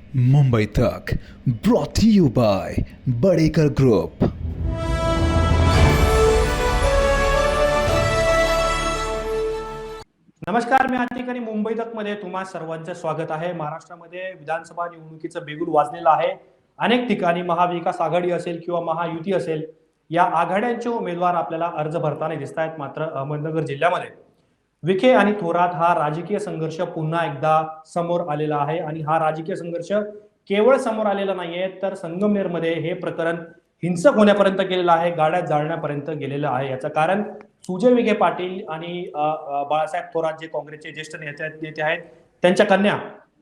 मुंबई तक brought to you by Badekar group. नमस्कार, मी आतिक आणि मुंबई तक मध्ये तुम्हा सर्वांचं स्वागत आहे। महाराष्ट्रामध्ये विधानसभा निवडणुकीचं बिगुल वाजलेलं आहे। अनेक ठिकाणी महाविकास आघाडी असेल किंवा महायुती असेल, या आघाड्यांचे उमेदवार आपल्याला अर्ज भरताना दिसत आहेत। मात्र अहमदनगर जिल्ह्यामध्ये विखे आणि थोरात हा राजकीय संघर्ष पुन्हा एकदा समोर आलेला आहे आणि हा राजकीय संघर्ष केवळ समोर आलेला नाहीये, तर संगमनेरमध्ये हे प्रकरण हिंसक होण्यापर्यंत गेलेलं आहे, गाड्या जाळण्यापर्यंत गेलेलं आहे। याचं कारण सुजय विखे पाटील आणि बाळासाहेब थोरात जे काँग्रेसचे ज्येष्ठ नेते आहेत, त्यांच्या कन्या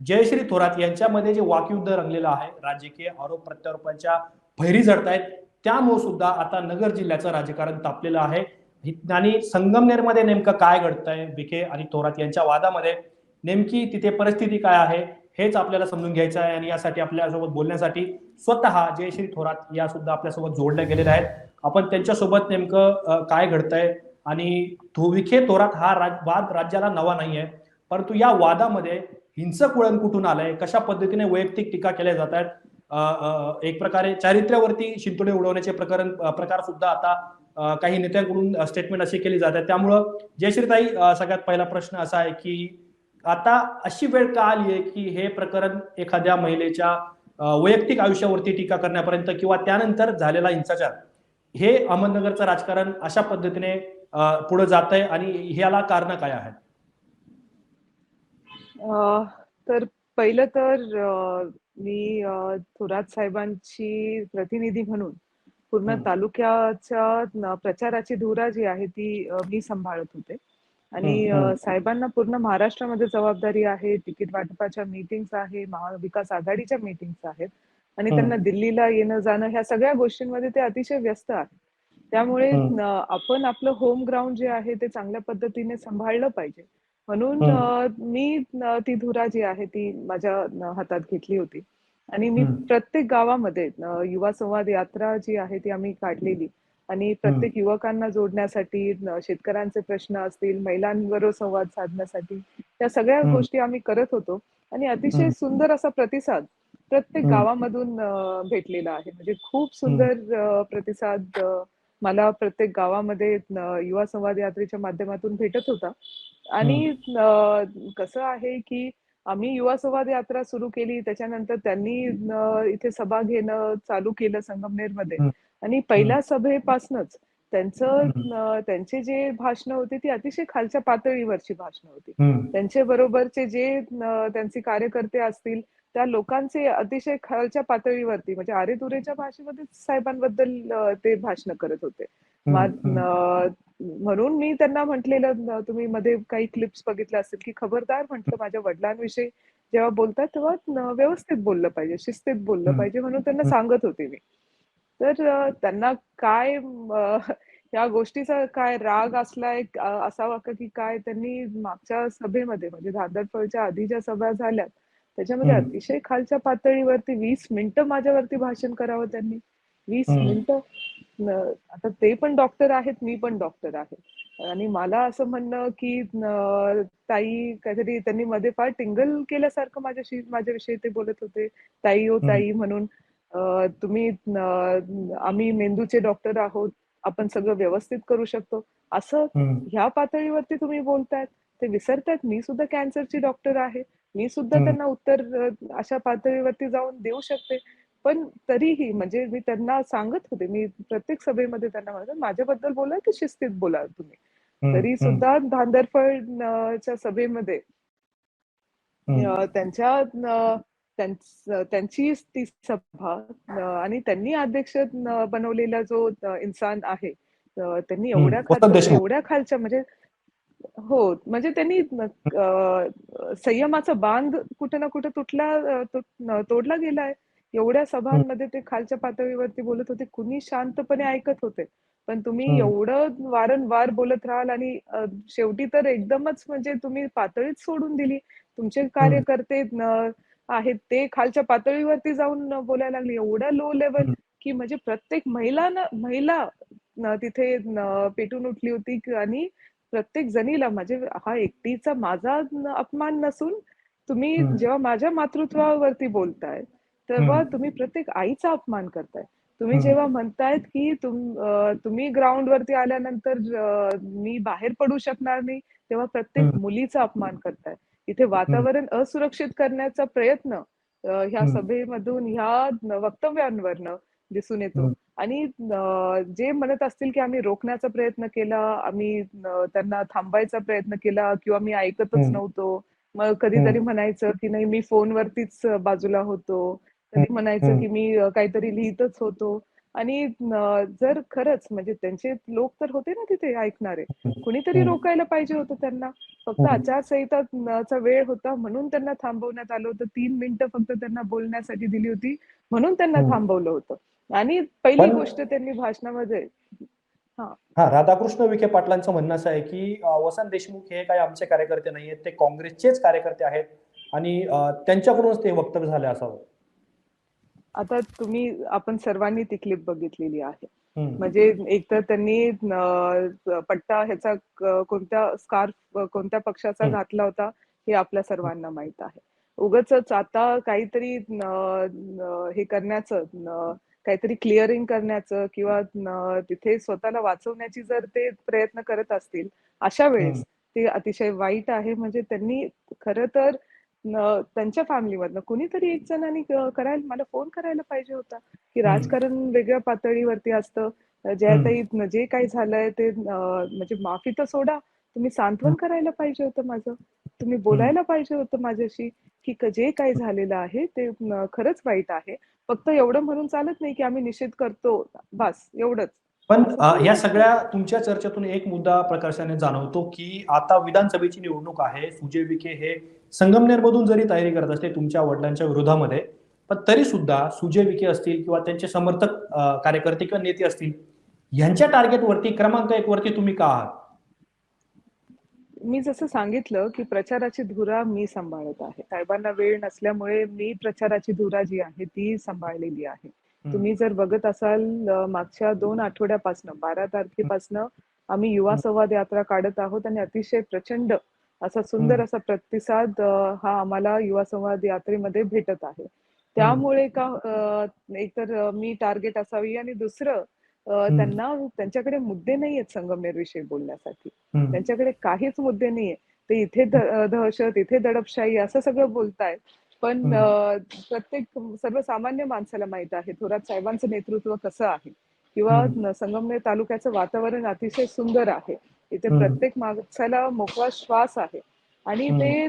जयश्री थोरात यांच्यामध्ये जे वाकयुद्ध रंगलेलं आहे, राजकीय आरोप प्रत्यारोपांच्या फैरी झडतायत, त्यामुळे सुद्धा आता नगर जिल्ह्याचं राजकारण तापलेलं आहे। आणि संगमनेरमध्ये नेमकं काय घडतंय, विखे आणि थोरात यांच्या वादामध्ये नेमकी तिथे परिस्थिती काय आहे, हेच आपल्याला समजून घ्यायचं आहे। आणि यासाठी आपल्यासोबत बोलण्यासाठी स्वतः जयश्री थोरात या सुद्धा आपल्यासोबत जोडल्या गेलेल्या आहेत। आपण त्यांच्यासोबत नेमकं काय घडतंय आणि विखे थोरात हा वाद राज्याला नवा नाहीये, परंतु या वादामध्ये हिंसक वळण कुठून आलंय, कशा पद्धतीने वैयक्तिक टीका केल्या जात आहेत, एक प्रकारे चारित्र्यावरती शिंतोडे उडवण्याचे प्रकार सुद्धा आता काही नेत्यांकडून स्टेटमेंट अशी केली जाते। त्यामुळं जयश्रीताई, सगळ्यात पहिला प्रश्न असा आहे की आता अशी वेळ का आली आहे की हे प्रकरण एखाद्या महिलेच्या वैयक्तिक आयुष्यावरती टीका करण्यापर्यंत किंवा त्यानंतर झालेला हिंसाचार हे अहमदनगरचं राजकारण अशा पद्धतीने पुढे जात आहे आणि ह्याला कारण काय आहेत? तर पहिलं तर मी थोरात साहेबांची प्रतिनिधी म्हणून पूर्ण तालुक्याच्या प्रचाराची धुरा जी आहे ती मी सांभाळत होते आणि साहेबांना पूर्ण महाराष्ट्रामध्ये जबाबदारी आहे, तिकीट वाटपाच्या मीटिंग्स आहे, महाविकास आघाडीच्या मीटिंग्स आहेत आणि त्यांना दिल्लीला येणं जाणं ह्या सगळ्या गोष्टींमध्ये ते अतिशय व्यस्त आहेत। त्यामुळे आपण आपलं होम ग्राउंड जे आहे ते चांगल्या पद्धतीने सांभाळलं पाहिजे म्हणून मी ती धुरा जी आहे ती माझ्या हातात घेतली होती आणि मी प्रत्येक गावामध्ये युवा संवाद यात्रा जी आहे ती आम्ही काढलेली आणि प्रत्येक युवकांना जोडण्यासाठी, शेतकऱ्यांचे प्रश्न असतील, महिलांबरोबर संवाद साधण्यासाठी त्या सगळ्या गोष्टी आम्ही करत होतो आणि अतिशय सुंदर असा प्रतिसाद प्रत्येक गावामधून भेटलेला आहे। म्हणजे खूप सुंदर प्रतिसाद मला प्रत्येक गावामध्ये युवा संवाद यात्रेच्या माध्यमातून भेटत होता आणि कसं आहे की आम्ही युवा संवाद यात्रा सुरू केली, त्याच्यानंतर त्यांनी इथे सभा घेणं चालू केलं संगमनेरमध्ये आणि पहिल्या सभेपासूनच त्यांचे जे भाषण होते ती अतिशय खालच्या पातळीवरची भाषण होती। त्यांच्या बरोबरचे जे त्यांचे कार्यकर्ते असतील त्या लोकांचे अतिशय खालच्या पातळीवरती म्हणजे आरेतुरेच्या भाषेमध्ये साहेबांबद्दल ते भाषण करत होते। म्हणून मी त्यांना म्हटलेलं, तुम्ही मध्ये काही क्लिप्स बघितल्या असतील की खबरदार म्हटलं माझ्या वडिलांविषयी जेव्हा बोलतात तेव्हा व्यवस्थित बोललं पाहिजे, शिस्तीत बोललं पाहिजे म्हणून त्यांना सांगत होते मी। तर त्यांना काय या गोष्टीचा काय राग असलाय असावा का की काय, त्यांनी मागच्या सभेमध्ये म्हणजे धारदरफळच्या आधी ज्या सभा झाल्या त्याच्यामध्ये अतिशय खालच्या पातळीवरती 20 मिनिटं माझ्यावरती भाषण करावं त्यांनी। 20 मिनिटं। आता ते पण डॉक्टर आहेत, मी पण डॉक्टर आहे आणि मला असं म्हणणं की ताई काहीतरी त्यांनी मध्ये फार टिंगल केल्यासारखं माझ्याविषयी ते बोलत होते, ताई ओ ताई म्हणून। तुम्ही आम्ही मेंदूचे डॉक्टर आहोत, आपण सगळं व्यवस्थित करू शकतो असं ह्या पातळीवरती तुम्ही बोलतायत। ते विसरतायत मी सुद्धा कॅन्सरची डॉक्टर आहे, मी सुद्धा त्यांना उत्तर अशा पातळीवरती जाऊन देऊ शकते। पण तरीही म्हणजे मी त्यांना सांगत होते, मी प्रत्येक सभेमध्ये त्यांना म्हणते माझ्याबद्दल बोला की शिस्तीत बोला तुम्ही। तरी सुद्धा धांदरफळच्या सभेमध्ये त्यांची ती सभा आणि त्यांनी अध्यक्ष बनवलेला जो इन्सान आहे, त्यांनी वसंत देशमुख। एवढ्या खालच्या म्हणजे हो, म्हणजे त्यांनी संयमाचा बांध कुठे ना कुठे तोडला गेलाय। एवढ्या सभांमध्ये ते खालच्या पातळीवरती बोलत होते, कुणी शांतपणे ऐकत होते। पण तुम्ही एवढं वारंवार बोलत राहाल आणि शेवटी तर एकदमच म्हणजे तुम्ही पातळीच सोडून दिली। तुमचे कार्यकर्ते आहेत ते खालच्या पातळीवरती जाऊन बोलायला लागले, एवढ्या लो लेवल की म्हणजे प्रत्येक महिला तिथे पेटून उठली होती आणि प्रत्येक जणीला म्हणजे हा एकटीचा माझा अपमान नसून तुम्ही हं, जेव्हा माझ्या मातृत्वावरती बोलताय, तेव्हा हं, तुम्ही प्रत्येक आईचा अपमान करताय. तुम्ही हं, जेव्हा म्हणतायत, की तुम्ही ग्राउंडवरती आल्यानंतर मी बाहेर पडू शकणार नाही, तेव्हा प्रत्येक हं, मुलीचा अपमान करताय. इथे हं, वातावरण असुरक्षित करण्याचा प्रयत्न ह्या हं, सभेमधून, ह्या वक्तव्यांवरनं दिसून येतो. हं, आणि जे म्हणत असतील, की आम्ही रोखण्याचा प्रयत्न केला, आम्ही त्यांना थांबायचा प्रयत्न केला किंवा मी ऐकतच हं, नव्हतो. मग कधीतरी हं, म्हणायचं, की नाही मी फोनवरतीच बाजूला होतो. हं, कधी म्हणायचं, हं, की मी काहीतरी लिहितच होतो. आणि जर खरंच म्हणजे त्यांचे लोक तर होते ना तिथे ऐकणारे. कुणीतरी हं, रोकायला पाहिजे होतं त्यांना. फक्त हं, आचारसंहिता चा वेळ होता म्हणून त्यांना थांबवण्यात आलं होतं. 3 मिनिटं फक्त त्यांना बोलण्यासाठी दिली होती, म्हणून त्यांना हं. थांबवलं होतं. आणि पहिली पण गोष्ट त्यांनी भाषणामध्ये हां. हां, राधाकृष्ण विखे पाटलांचं म्हणणं असं आहे, की वसंत देशमुख हे काही आमचे कार्यकर्ते नाहीयेत, ते काँग्रेसचेच कार्यकर्ते आहेत आणि त्यांच्याकडूनच ते वक्तव्य झालं असावं. आता आपण सर्वांनी ती क्लिप बघितलेली आहे. हं, म्हणजे एकतर त्यांनी पट्टा ह्याचा कोणत्या स्कार्फ कोणत्या पक्षाचा हं, घातला होता, हे आपल्या हं, सर्वांना माहीत आहे. उगाचच आता काहीतरी हे करण्याचं काहीतरी क्लिअरिंग करण्याचं किंवा तिथे स्वतःला वाचवण्याची जर ते प्रयत्न करत असतील, अशा हं, वेळेस ते अतिशय वाईट आहे. म्हणजे त्यांनी खरं तर त्यांच्या फॅमिलीमधनं कुणीतरी एक जणांनी मला फोन करायला पाहिजे होता, की हं, राजकारण वेगळ्या पातळीवरती असतं. हं, जयाताई जे काही झालंय ते म्हणजे माफी तर सोडा, तुम्ही हं, सांत्वन करायला पाहिजे होतं माझं. तुम्ही हं. बोलायला पाहिजे होतं माझ्याशी, की जे काही झालेलं आहे ते खरंच वाईट आहे. फक्त एवढं म्हणून चालत नाही, की आम्ही निषेध करतो, बास एवढंच. पण असं थोडी ह्या असतं. सगळ्या तुमच्या चर्चेतून एक मुद्दा प्रकर्षाने जाणवतो, की आता विधानसभेची निवडणूक आहे. सुजय विखे हे संगमनेरमधून जरी तयारी करत असले तुमच्या वडिलांच्या विरोधामध्ये, पण तरीसुद्धा सुजय विखे असतील किंवा त्यांचे समर्थक कार्यकर्ते किंवा नेते असतील, ह्यांच्या टार्गेटवरती क्रमांक 1 वरती तुम्ही का आहात? मी जसं सांगितलं, की प्रचाराची धुरा मी सांभाळत आहे. साहेबांना वेळ नसल्यामुळे मी प्रचाराची धुरा जी आहे ती सांभाळलेली आहे. हं, तुम्ही जर बघत असाल मागच्या 2 आठवड्यापासनं 12 हं, तारखेपासनं आम्ही युवा हं, संवाद यात्रा काढत आहोत आणि अतिशय प्रचंड असा सुंदर हं, असा प्रतिसाद हा आम्हाला युवा संवाद यात्रेमध्ये भेटत आहे. हं, त्यामुळे एकतर मी टार्गेट असावी आणि दुसरं हं, त्यांच्याकडे मुद्दे नाहीयेत संगमनेरविषयी बोलण्यासाठी. हं, त्यांच्याकडे काहीच मुद्दे नाहीये. ते इथे दहशत, इथे दडपशाही असं सगळं बोलतायत. पण हं, सर्वसामान्य माणसाला माहीत आहे थोरात साहेबांचं नेतृत्व कसं आहे किंवा हं, संगमनेर तालुक्याचं वातावरण अतिशय सुंदर आहे. इथे हं, प्रत्येक माणसाला मोकळा श्वास आहे आणि हं, ते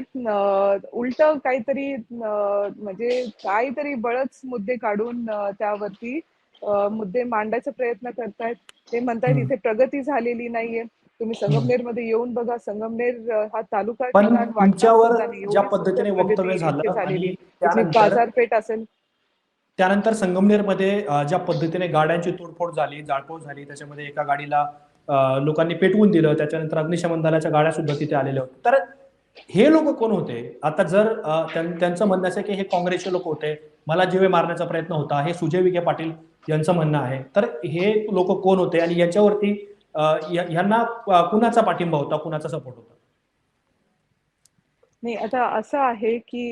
उलटं काहीतरी म्हणजे काहीतरी बळच मुद्दे काढून त्यावरती मुद्दे मांडायचा प्रयत्न करतायत. ते म्हणतायत हं. इथे प्रगती झालेली नाहीये. तुम्ही हं. संगमनेरमध्ये येऊन बघा. संगमनेर हा तालुका पण ठिकाण वाटणार तुमच्यावर सुद्धा नाही. ज्या एवढी सुंदर पद्धतीने प्रगती वक्तव्य इथे झालं झालेली. आणि इथली त्यानंतर बाजारपेठ असेल त्यानंतर संगमनेरमध्ये ज्या पद्धतीने गाड्यांची तोडफोड झाली, जाळपोळ झाली, त्याच्यामध्ये एका गाडीला लोकांनी पेटवून दिलं. त्याच्यानंतर अग्निशमन दलाच्या गाड्या सुद्धा तिथे आलेल्या होत्या. तर हे लोकं कोण होते? आता जर त्यांचं म्हणणं असं आहे, की हे काँग्रेसचे लोक होते. मला जीवे मारण्याचा प्रयत्न होता. हे सुजय विखे पाटील यांचं म्हणणं आहे. तर हे लोकं कोण होते आणि याच्यावरती ह्यांना कुणाचा पाठिंबा होता, कुणाचा सपोर्ट होता? नाही, आता असं आहे, की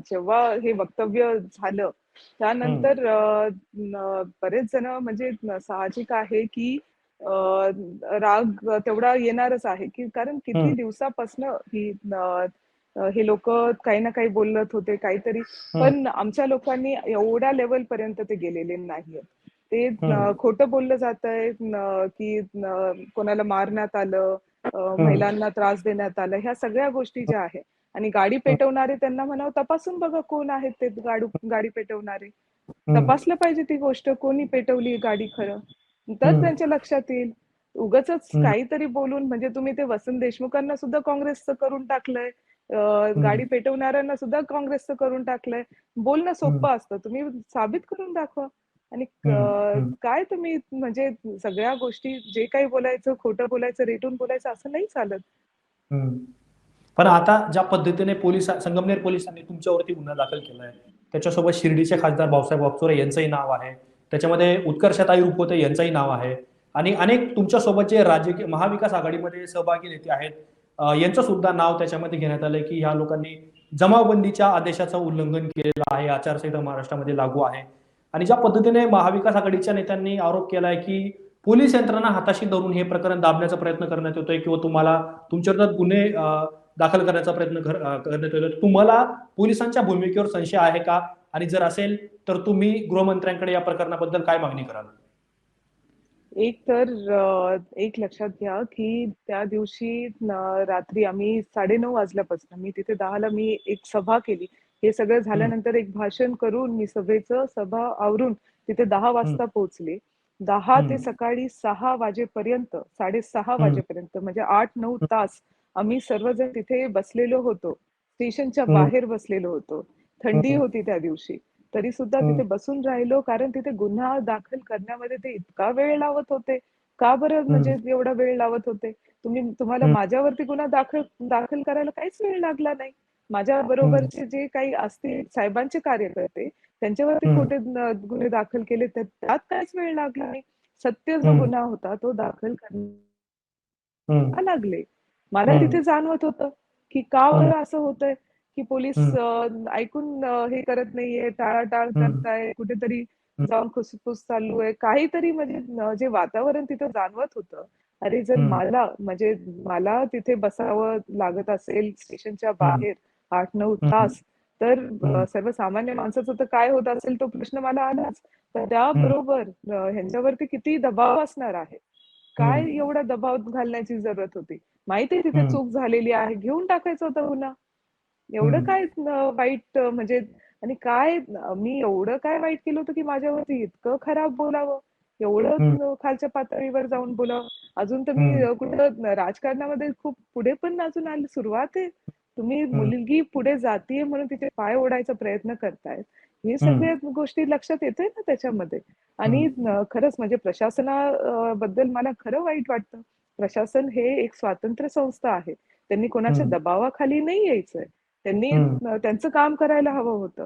जेव्हा हे वक्तव्य झालं, हं, त्यानंतर बरेच जण म्हणजे साहजिक आहे, की अ, राग तेवढा येणारच आहे, की कारण किती हं, दिवसापासनं हे लोकं काही ना काही बोलत होते, काहीतरी. हं, पण आमच्या लोकांनी एवढ्या लेव्हलपर्यंत ते गेलेले नाहीयेत. ते हं, खोटं बोललं जातंय, की कोणाला मारण्यात आलं, हं, महिलांना त्रास देण्यात आला. ह्या सगळ्या गोष्टी ज्या आहेत आणि गाडी हं, पेटवणारे त्यांना म्हणावं तपासून बघा कोण आहेत ते गाडी पेटवणारे. हं, तपासलं पाहिजे ती गोष्ट कोणी पेटवली गाडी खरं. तर हं, त्यांच्या लक्षात येईल. उगाचच हं, काहीतरी बोलून म्हणजे तुम्ही ते वसंत देशमुखांना सुद्धा काँग्रेसचं करून टाकलंय. हं, गाडी पेटवणाऱ्यांना सुद्धा काँग्रेसचं करून टाकलंय. बोलणं हं, सोपं असतं. तुम्ही साबित करून दाखवा. आणि हं, हं, काय तुम्ही म्हणजे सगळ्या गोष्टी जे काही बोलायचं, खोटं बोलायचं, रेटून बोलायचं असं नाही चालत. हं. पण आता ज्या पद्धतीने संगमनेर पोलिसांनी तुमच्यावरती गुन्हा दाखल केलाय, त्याच्यासोबत शिर्डीचे खासदार भाऊसाहेब वागचोरे यांचंही नाव आहे. त्याच्यामध्ये उत्कर्षताई रुपवते यांचंही नाव आहे आणि अनेक तुमच्यासोबत जे राजकीय महाविकास आघाडीमध्ये सहभागी नेते आहेत, यांचं सुद्धा नाव त्याच्यामध्ये घेण्यात आलंय, की ह्या लोकांनी जमावबंदीच्या आदेशाचं उल्लंघन केलेलं आहे. आचारसंहिता महाराष्ट्रामध्ये लागू आहे आणि ज्या पद्धतीने महाविकास आघाडीच्या नेत्यांनी आरोप केलाय की पोलीस यंत्रणा हाताशी धरून हे प्रकरण दाबण्याचा प्रयत्न करण्यात येतोय किंवा तुम्हाला तुमच्या विरोधात गुन्हे दाखल करण्याचा प्रयत्न करण्यात येतोय. तुम्हाला पोलिसांच्या भूमिकेवर संशय आहे का? आणि जर असेल तर तुम्ही गृहमंत्र्यांकडे या प्रकरणाबद्दल काय मागणी कराल? एक तर एक लक्षात घ्या की त्या दिवशी रात्री आम्ही 9:30 वाजल्यापासून मी तिथे 10ला मी एक सभा केली. हे सगळं हं, झाल्यानंतर एक भाषण करून मी सभा आवरून तिथे 10 हं, वाजता पोहोचले. 10 हं, ते सकाळी 6 वाजेपर्यंत 6:30 हं, वाजेपर्यंत म्हणजे 8-9 तास आम्ही सर्वजण तिथे बसलेलो होतो. स्टेशनच्या हं, बाहेर बसलेलो होतो. थंडी हं, होती त्या दिवशी. तरी सुद्धा हं, तिथे बसून राहिलो कारण तिथे गुन्हा दाखल करण्यामध्ये ते इतका वेळ लावत होते. का बरं हं, म्हणजे एवढा वेळ लावत होते? तुम्हाला हं, माझ्यावरती गुन्हा दाखल दाखल करायला काहीच वेळ लागला नाही. माझ्या हं, बरोबरचे जे काही असतील साहेबांचे कार्यकर्ते त्यांच्यावरती हं, खोटे गुन्हे दाखल केले तर त्यात काहीच वेळ लागला नाही. सत्य जो हं, गुन्हा होता तो दाखल हं, का लागले. मला हं, तिथे जाणवत होतं, की का हं, बरं असं होतंय, की पोलीस हं, ऐकून हे करत नाहीये, टाळाटाळ हं, करताय, कुठेतरी हं, जाऊन खुसफुस चालू आहे. काहीतरी म्हणजे जे वातावरण तिथं जाणवत होतं. अरे जर हं, मला तिथे बसावं लागत असेल स्टेशनच्या हं, बाहेर 8-9 हं, तास, तर हं, सर्वसामान्य माणसाचं तर काय होत असेल तो प्रश्न मला आलाच. पण हं, त्याबरोबर ह्यांच्यावरती किती दबाव असणार आहे. काय हं, एवढा दबाव घालण्याची जरूरत होती? माहिती आहे तिथे हं, चूक झालेली आहे, घेऊन टाकायचा होता गुन्हा. एवढं हं, काय वाईट म्हणजे आणि मी एवढं काय वाईट केलं होतं, की माझ्यावरती इतकं खराब बोलावं? एवढं हं, खालच्या पातळीवर जाऊन बोलावं? अजून तर मी हं, कुठं राजकारणामध्ये खूप पुढे पण अजून आले सुरुवात आहे. तुम्ही हं, मुलगी पुढे जातीये म्हणून तिचे पाय ओढायचा प्रयत्न करतायत. हे हं, सगळ्या गोष्टी लक्षात येतंय ना त्याच्यामध्ये. हं, आणि खरंच म्हणजे बद्दल मला खरं वाईट वाटतं. प्रशासन हे एक स्वातंत्र्य संस्था आहे. त्यांनी कोणाच्या हं, दबावाखाली नाही यायचंय. त्यांनी हं, त्यांचं काम करायला हवं होतं.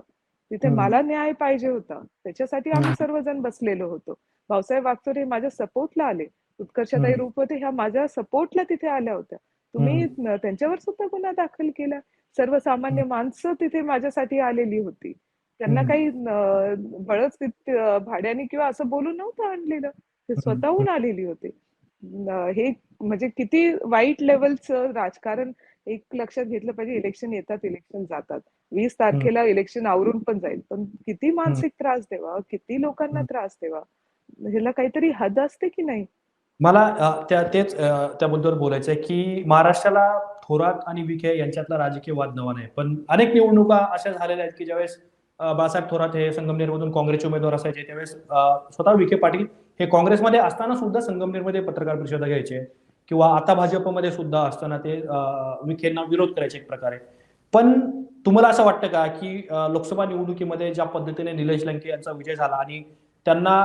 तिथे हं, मला न्याय पाहिजे होता. त्याच्यासाठी आम्ही हं, सर्वजण बसलेलो होतो. भाऊसाहेब वागचोरे माझ्या सपोर्टला आले. उत्कर्षताई हं, रुपवते ह्या माझ्या सपोर्टला तिथे आल्या होत्या. तुम्ही हं, त्यांच्यावर सुद्धा गुन्हा दाखल केला. सर्वसामान्य माणसं तिथे माझ्यासाठी आलेली होती. त्यांना हं, काही बळच भाड्याने किंवा असं बोलून नव्हतं आणलेलं. ते हं, स्वतःहून आलेली होती. हे म्हणजे किती वाईट लेव्हलचं राजकारण एक लक्षात घेतलं पाहिजे. इलेक्शन येतात, इलेक्शन जातात. 20 हं, तारखेला इलेक्शन आवरून पण जाईल. पण किती हं, मानसिक त्रास द्यावा? किती लोकांना हं. त्रास द्यावा? ह्याला काहीतरी हद असते की नाही? मला त्याबद्दल बोलायचं आहे, की महाराष्ट्राला थोरात आणि विखे यांच्यातला राजकीय वाद नवा नाही. पण अनेक निवडणुका अशा झालेल्या आहेत, की ज्यावेळेस बाळासाहेब थोरात हे संगमनेरमधून काँग्रेसचे उमेदवार असायचे, त्यावेळेस स्वतः विखे पाटील हे काँग्रेसमध्ये असताना सुद्धा संगमनेरमध्ये पत्रकार परिषदा घ्यायचे किंवा आता भाजपमध्ये सुद्धा असताना ते विखेंना विरोध करायचे एक प्रकारे. पण तुम्हाला असं वाटतं का, की लोकसभा निवडणुकीमध्ये ज्या पद्धतीने निलेश लंके यांचा विजय झाला आणि त्यांना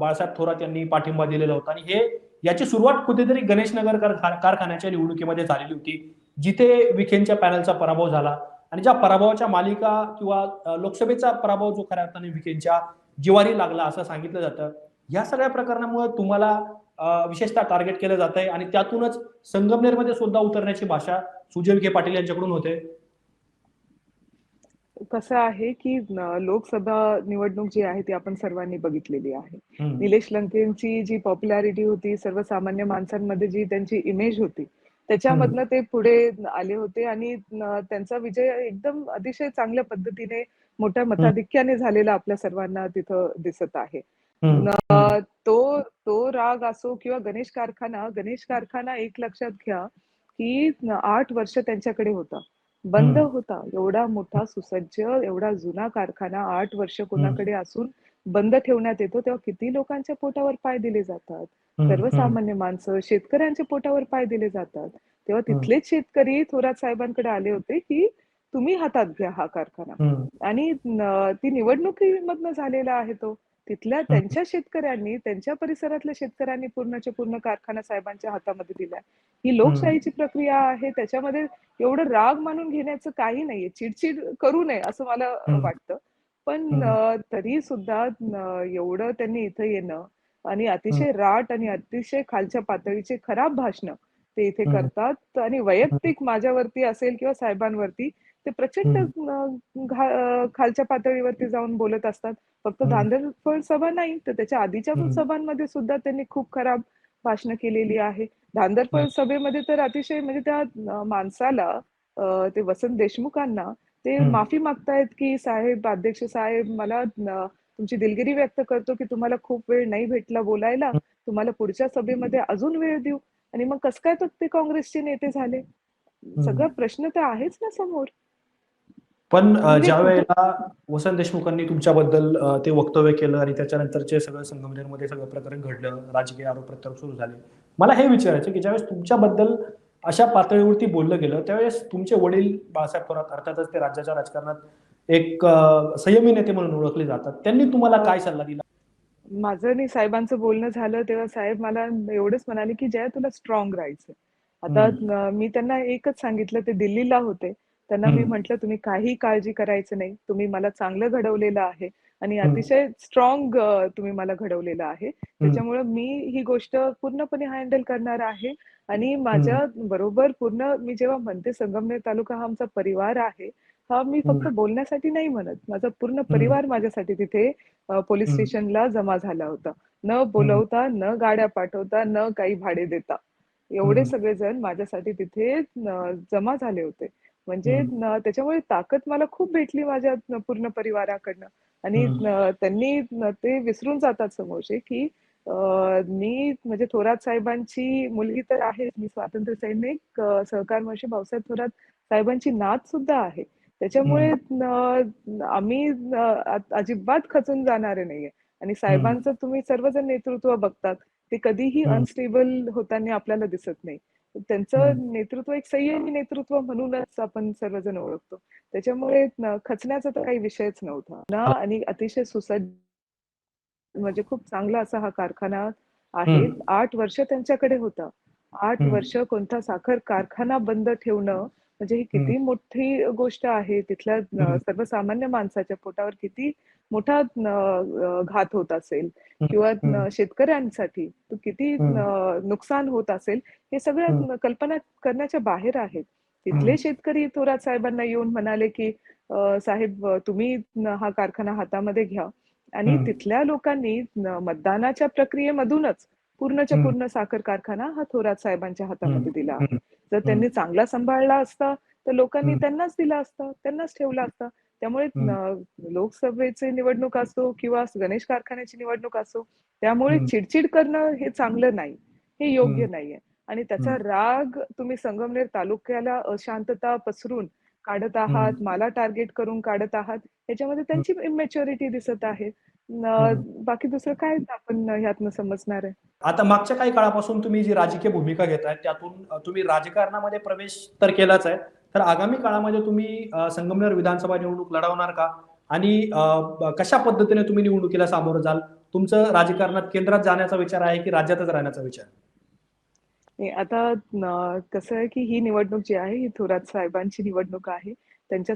बाळासाहेब थोरात यांनी पाठिंबा दिलेला होता आणि याची सुरुवात कुठेतरी गणेशनगर कारखान्याच्या निवडणुकीमध्ये झालेली होती. जिथे विखेंच्या पॅनलचा पराभव झाला आणि ज्या पराभवाच्या मालिका किंवा लोकसभेचा पराभव जो खऱ्या अर्थाने विखेंच्या जिव्हारी लागला असं सांगितलं जातं. या सगळ्या प्रकरणामुळे तुम्हाला विशेषतः टार्गेट केलं जातंय आणि त्यातूनच संगमनेरमध्ये सुद्धा उतरण्याची भाषा सुजय विखे पाटील यांच्याकडून होते. कसं आहे, की लोकसभा निवडणूक जी आहे ती आपण सर्वांनी बघितलेली आहे. हं, निलेश लंकेंची जी पॉप्युलॅरिटी होती, सर्वसामान्य माणसांमध्ये जी त्यांची इमेज होती, हं, त्याच्यामधनं ते पुढे आले होते आणि त्यांचा विजय एकदम अतिशय चांगल्या पद्धतीने मोठ्या हं, मताधिक्याने झालेला आपल्या सर्वांना तिथं दिसत आहे. हं, हं, तो राग असो किंवा गणेश कारखाना एक लक्षात घ्या, की 8 वर्ष त्यांच्याकडे होता. बंद हं, होता. एवढा मोठा सुसज्ज, एवढा जुना कारखाना 8 वर्ष हं, कोणाकडे असून बंद ठेवण्यात येतो, तेव्हा किती लोकांच्या पोटावर पाय दिले जातात. हं, हं, सर्वसामान्य माणसं, शेतकऱ्यांच्या पोटावर पाय दिले जातात. तेव्हा हं, तिथलेच शेतकरी थोरात साहेबांकडे आले होते, की तुम्ही हातात घ्या हा कारखाना. हं, आणि ती निवडणुकीमधनं झालेला आहे तो. तिथल्या हं, त्यांच्या शेतकऱ्यांनी, त्यांच्या परिसरातल्या शेतकऱ्यांनी पूर्णच्या पूर्ण कारखाना साहेबांच्या हातामध्ये दिलाय. ही हं, लोकशाहीची प्रक्रिया आहे. त्याच्यामध्ये एवढं राग मानून घेण्याचं काही नाहीये. चिड-चिड करू नये असं मला हं, वाटतं. पण हं, तरी सुद्धा एवढं त्यांनी इथं येणं आणि हं, अतिशय राट आणि अतिशय खालच्या पातळीचे खराब भाषणं ते इथे हं, करतात आणि हं, वैयक्तिक माझ्यावरती असेल किंवा साहेबांवरती ते प्रचंड खालच्या पातळीवरती जाऊन बोलत असतात. फक्त हं, धांदलफळ सभा नाही, तर त्याच्या आधीच्या पण हं, सभांमध्ये सुद्धा त्यांनी खूप खराब भाषणं केलेली आहे. हं, धांदलफळ सभेमध्ये तर अतिशय म्हणजे त्या माणसाला ते वसंत देशमुखांना ते हं, माफी मागतायत, की "साहेब, अध्यक्ष साहेब, मला तुमची दिलगिरी व्यक्त करतो, की तुम्हाला खूप वेळ नाही भेटला बोलायला. हं, तुम्हाला पुढच्या सभेमध्ये अजून वेळ देऊ." आणि मग कसं काय तर ते काँग्रेसचे नेते झाले? हं. सगळा प्रश्न तर आहेच ना समोर. पण म्हणजे ज्या कुठं वेळेला वसंत देशमुखांनी तुमच्याबद्दल ते वक्तव्य केलं आणि त्याच्यानंतरचे सगळं संगमनेरमध्ये सगळं प्रकरण घडलं, राजकीय आरोप प्रत्यारोप सुरू झाले. मला हे विचारायचं की ज्यावेळेस तुमच्याबद्दल अशा पातळीवरती बोललं गेलं, त्यावेळेस तुमचे वडील बाळासाहेब थोरात अर्थातच ते राज्याच्या राजकारणात एक संयमी नेते म्हणून ओळखले जातात. त्यांनी तुम्हाला अ, काय सल्ला दिला? माझं आणि साहेबांचं बोलणं झालं तेव्हा साहेब मला एवढंच म्हणाले, की "जया तुला स्ट्राँग राहायचंय." आता हं, मी त्यांना एकच सांगितलं ते दिल्लीला होते. त्यांना मी हं, म्हटलं, "तुम्ही काही काळजी करायचं नाही. तुम्ही मला चांगलं घडवलेलं आहे आणि हं, अतिशय स्ट्राँग तुम्ही मला घडवलेलं आहे. हं, त्याच्यामुळं मी ही गोष्ट पूर्णपणे हँडल करणार आहे आणि हं, माझ्या बरोबर पूर्ण मी जेव्हा म्हणते संगमनेर तालुका हा आमचा परिवार आहे. हा मी हं, फक्त बोलण्यासाठी नाही म्हणत. माझा पूर्ण हं, परिवार माझ्यासाठी तिथे पोलिस हं, स्टेशनला जमा झाला होता. न हं, बोलवता, न गाड्या पाठवता, न काही भाडे देता. एवढे हं, सगळेजण माझ्यासाठी तिथे जमा झाले होते. म्हणजे हं, त्याच्यामुळे ताकद मला खूप भेटली माझ्या पूर्ण परिवाराकडनं आणि हं, त्यांनी ते विसरून जातात समोरचे, की अ, मी म्हणजे थोरात साहेबांची मुलगी तर आहेच. मी स्वातंत्र्य सैनिक सहकार महर्षी भाऊसाहेब थोरात साहेबांची नात सुद्धा आहे. त्याच्यामुळे हं, आम्ही अजिबात खचून जाणारे नाहीये आणि हं, साहेबांचं तुम्ही सर्वजण नेतृत्व बघतात. ते कधीही हं, अनस्टेबल होताना आपल्याला दिसत नाही. हं. त्यांचं नेतृत्व एक संयमी नेतृत्व म्हणूनच आपण सर्वजण ओळखतो. त्याच्यामुळे खचण्याचा तर काही विषयच नव्हता ना आणि अतिशय सुसज्ज म्हणजे खूप चांगला असा हा कारखाना आहे. हं, 8 वर्ष त्यांच्याकडे होता. 8 हं, वर्ष कोणता साखर कारखाना बंद ठेवणं म्हणजे ही हं, किती मोठी गोष्ट आहे. तिथल्या हं, सर्वसामान्य माणसाच्या पोटावर किती मोठा घात होत असेल हं, किंवा हं, शेतकऱ्यांसाठी तो किती हं, नुकसान होत असेल, हे हं, सगळं कल्पना करण्याच्या बाहेर आहेत. हं, तिथले शेतकरी थोरात साहेबांना येऊन म्हणाले, की "साहेब तुम्ही हा कारखाना हातामध्ये घ्या." आणि हं, तिथल्या लोकांनी मतदानाच्या प्रक्रियेमधूनच पूर्णच्या हं, पूर्ण साखर कारखाना हा थोरात साहेबांच्या हं, हातामध्ये दिला आहे. हं, जर हं, त्यांनी चांगला सांभाळला असता, तर लोकांनी हं, त्यांनाच दिला असता, त्यांनाच ठेवला असता. त्यामुळे हं, लोकसभेची निवडणूक असो किंवा गणेश कारखान्याची निवडणूक असो, त्यामुळे हं, चिड करणं हे चांगलं नाही. हे हं, योग्य नाहीये. आणि त्याचा हं, राग तुम्ही संगमनेर तालुक्याला अशांतता पसरून काढत आहात, मला टार्गेट करून काढत आहात, ह्याच्यामध्ये हं, त्यांची इमॅच्युरिटी दिसत आहे. हं. बाकी दुसरं काय आपण ह्यातनं समजणार आहे? आता मागच्या काही काळापासून तुम्ही जी राजकीय भूमिका घेताय, त्यातून तुम्ही राजकारणामध्ये प्रवेश तर केलाच आहे. तर आगामी काळामध्ये तुम्ही संगमनेर विधानसभा निवडणूक लढवणार का? आणि कशा पद्धतीने तुम्ही निवडणुकीला सामोरं जाल? तुमचं राजकारणात केंद्रात जाण्याचा विचार आहे, की राज्यातच राहण्याचा विचार? नाही आता कसं आहे, की ही निवडणूक जी आहे, ही थोरात साहेबांची निवडणूक आहे.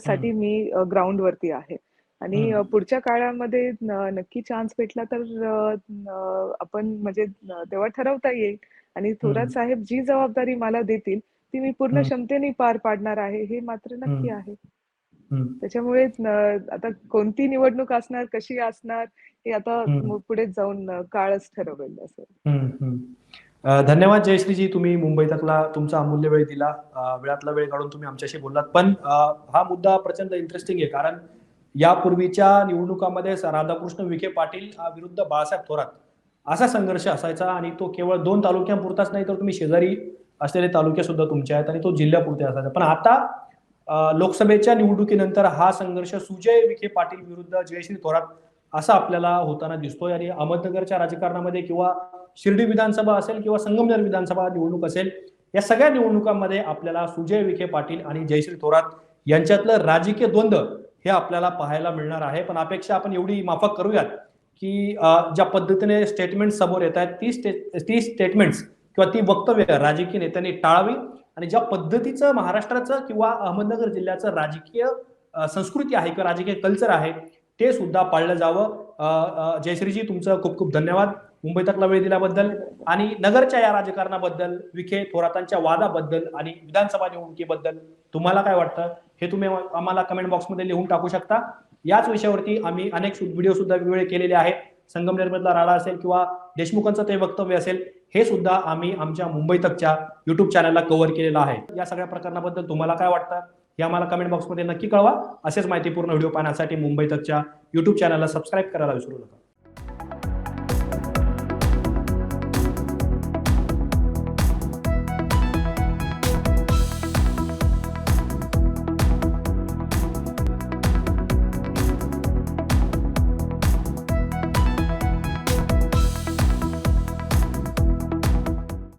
हं, त्यांच्यासाठी मी ग्राउंडवरती आहे आणि हं, पुढच्या काळामध्ये नक्की चान्स भेटला तर आपण म्हणजे तेव्हा ठरवता येईल आणि थोरात हं, साहेब जी जबाबदारी मला देतील, ती मी पूर्ण हं, क्षमतेने पार पाडणार आहे, हे मात्र हं, नक्की आहे. हं, त्याच्यामुळे आता कोणती निवडणूक असणार, कशी असणार, हे आता हं, पुढे जाऊन काळच ठरवेल असं. हं, हं. धन्यवाद जयश्रीजी. तुम्ही मुंबई तकला तुमचा अमूल्य वेळ दिला. वेळातला वेळ काढून तुम्ही आमच्याशी बोललात. पण हा मुद्दा प्रचंड इंटरेस्टिंग आहे. कारण यापूर्वीच्या निवडणुकामध्ये राधाकृष्ण विखे पाटील विरुद्ध बाळासाहेब थोरात असा संघर्ष असायचा आणि तो केवळ 2 तालुक्यांपुरताच नाही, तर तुम्ही शेजारी असलेले तालुके सुद्धा तुमचे आहेत आणि तो जिल्ह्यापुरते असायचा. पण आता लोकसभेच्या निवडणुकीनंतर हा संघर्ष सुजय विखे पाटील विरुद्ध जयश्री थोरात असा आपल्याला होताना दिसतोय आणि अहमदनगरच्या राजकारणामध्ये किंवा शिर्डी विधानसभा असेल किंवा संगमनेर विधानसभा निवडणूक असेल, या सगळ्या निवडणुकांमध्ये आपल्याला सुजय विखे पाटील आणि जयश्री थोरात यांच्यातलं राजकीय द्वंद्व हे आपल्याला पाहायला मिळणार आहे. पण अपेक्षा आपण एवढी माफक करूयात, की ज्या पद्धतीने स्टेटमेंट समोर येत आहेत, ती स्टेटमेंट्स किंवा ती वक्तव्य राजकीय नेत्यांनी टाळावी आणि ज्या पद्धतीचं महाराष्ट्राचं किंवा अहमदनगर जिल्ह्याचं राजकीय संस्कृती आहे किंवा राजकीय कल्चर आहे, ते सुद्धा पाळलं जावं. जयश्रीजी तुमचं खूप खूप धन्यवाद. मुंबई तकला वेळ दिल्याबद्दल आणि नगरच्या या राजकारणाबद्दल, विखे थोरातांच्या वादाबद्दल आणि विधानसभा निवडणुकीबद्दल तुम्हाला काय वाटतं हे तुम्ही आम्हाला कमेंट बॉक्समध्ये लिहून टाकू शकता. याच विषयावरती आम्ही अनेक व्हिडिओ सुद्धा वेगवेगळे केलेले आहेत. संगमनेरमधला राडा असेल किंवा देशमुखांचं ते वक्तव्य असेल, हे सुद्धा आम्ही आमच्या मुंबई तकच्या युट्यूब चॅनलला कव्हर केलेलं आहे. या सगळ्या प्रकरणाबद्दल तुम्हाला काय वाटतं हे आम्हाला कमेंट बॉक्समध्ये नक्की कळवा. असेच माहितीपूर्ण व्हिडिओ पाहण्यासाठी मुंबई तकच्या युट्यूब चॅनलला सबस्क्राईब करायला विसरू नका.